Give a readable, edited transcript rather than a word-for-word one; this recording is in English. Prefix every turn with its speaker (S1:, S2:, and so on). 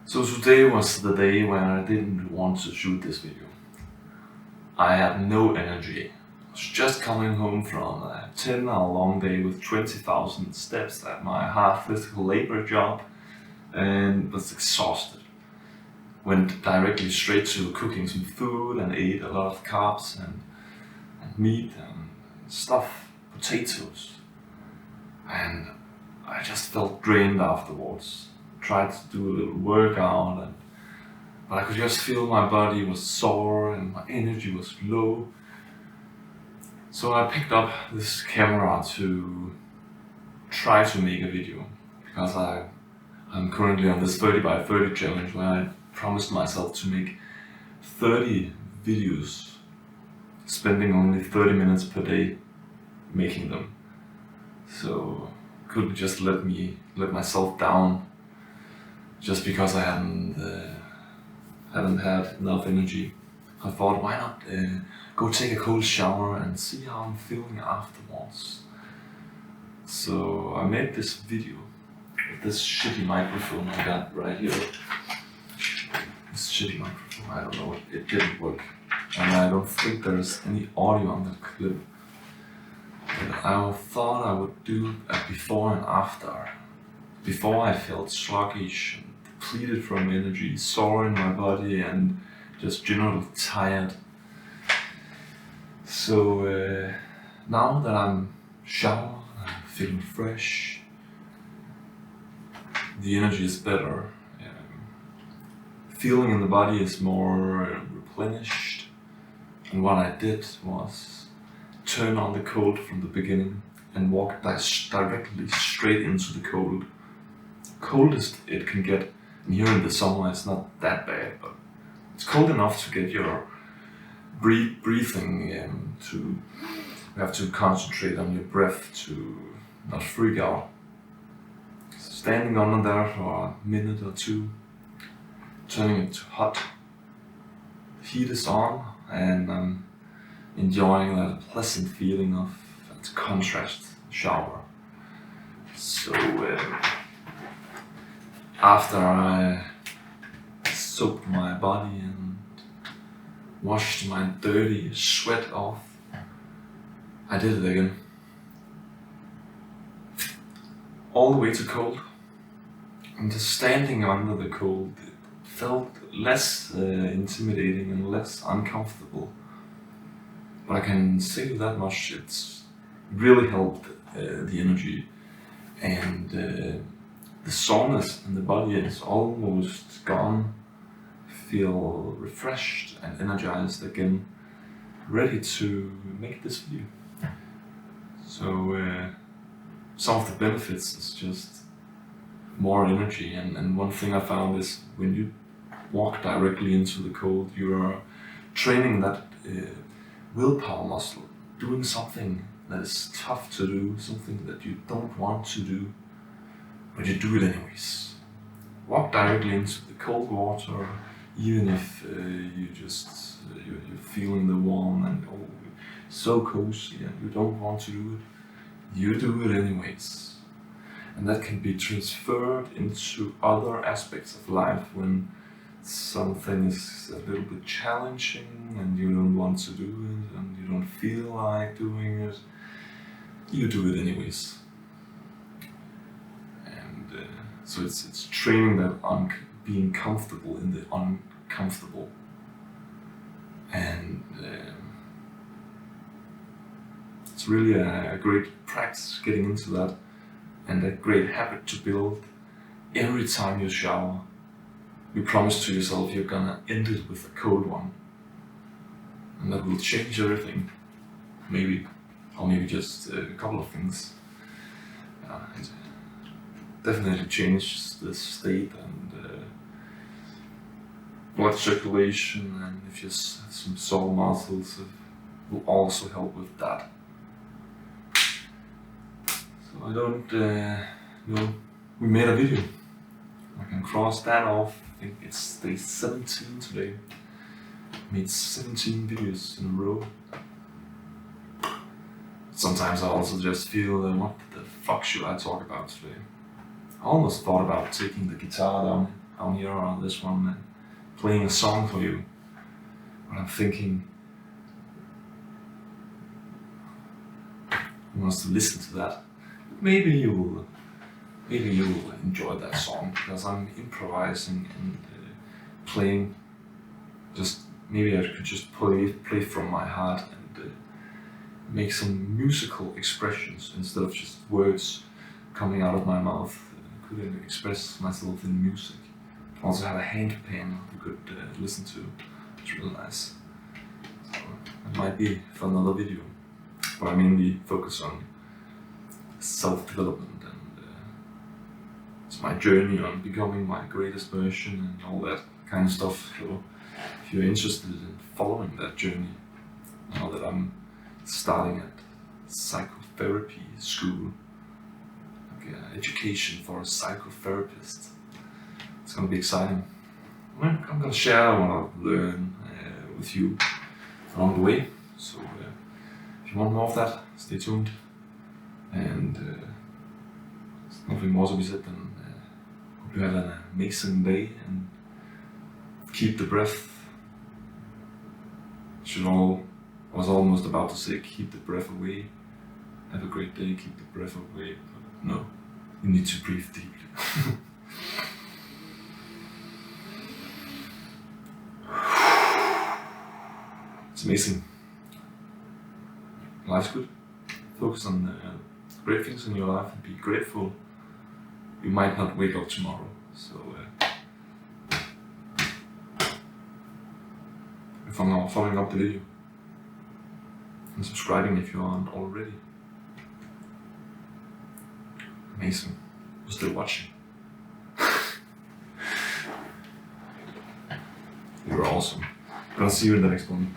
S1: So today was the day when I didn't want to shoot this video. I had no energy. I was just coming home from a 10-hour long day with 20,000 steps at my hard physical labor job and was exhausted. Went directly straight to cooking some food and ate a lot of carbs and meat and stuff, potatoes. And I just felt drained afterwards. Tried to do a little workout, but I could just feel my body was sore and my energy was low. So I picked up this camera to try to make a video, because I'm currently on this 30 by 30 challenge where I promised myself to make 30 videos, spending only 30 minutes per day making them. So I couldn't just let myself down just because I hadn't had enough energy. I thought, why not go take a cold shower and see how I'm feeling afterwards. So I made this video with this shitty microphone I got right here. This shitty microphone, I don't know, it didn't work. And I don't think there's any audio on that clip. But I thought I would do a before and after. Before I felt sluggish and depleted from energy, sore in my body and just generally tired. So now that I'm showered, I'm feeling fresh, the energy is better, feeling in the body is more replenished, and what I did was turn on the cold from the beginning and walk directly straight into the cold. Coldest it can get, and here in the summer it's not that bad, but it's cold enough to get your breathing you have to concentrate on your breath to not freak out. Standing under there for a minute or two, turning it to hot. The heat is on and I'm enjoying that pleasant feeling of that contrast shower. So after I soaked my body and washed my dirty sweat off, I did it again. All the way to cold. And just standing under the cold, it felt less intimidating and less uncomfortable. But I can say that much, it's really helped the energy, and the soreness in the body is almost gone. Feel refreshed and energized again, ready to make this video. So some of the benefits is just more energy, and one thing I found is when you walk directly into the cold, you are training that willpower muscle, doing something that is tough to do, something that you don't want to do, but you do it anyways. Walk directly into the cold water, even if you're feeling the warm and so cozy and you don't want to do it, you do it anyways. And that can be transferred into other aspects of life when something is a little bit challenging and you don't want to do it and you don't feel like doing it, you do it anyways. And so it's training that being comfortable in the uncomfortable. And it's really a great practice getting into that, and a great habit to build. Every time you shower, you promise to yourself you're gonna end it with a cold one, and that will change everything. Maybe, or maybe just a couple of things. It definitely changes the state and blood circulation, and if you have some sore muscles, it will also help with that. So I don't, we made a video. I can cross that off. I think it's day 17 today. Made 17 videos in a row. Sometimes I also just feel, what the fuck should I talk about today? I almost thought about taking the guitar down down here on this one, playing a song for you. But I'm thinking, who wants to listen to that? Maybe you will enjoy that song, because I'm improvising and playing. Just maybe I could just play from my heart and make some musical expressions instead of just words coming out of my mouth. I could express myself in music. I also have a handpan you could listen to. It's really nice. So it might be for another video, but I mainly focus on self-development, and it's my journey on becoming my greatest version and all that kind of stuff. So if you're interested in following that journey, now that I'm starting at psychotherapy school, like education for a psychotherapist, it's gonna be exciting. I'm gonna share what I've learned with you along the way. So if you want more of that, stay tuned. And there's nothing more to be said than hope you have an amazing day, and keep the breath. I was almost about to say keep the breath away. Have a great day, keep the breath away. But no, you need to breathe deeply. It's amazing. Life's good. Focus on great things in your life and be grateful. You might not wake up tomorrow, so if I'm not following up the video and subscribing if you aren't already. Amazing. You're still watching. You're awesome. Gonna see you in the next one.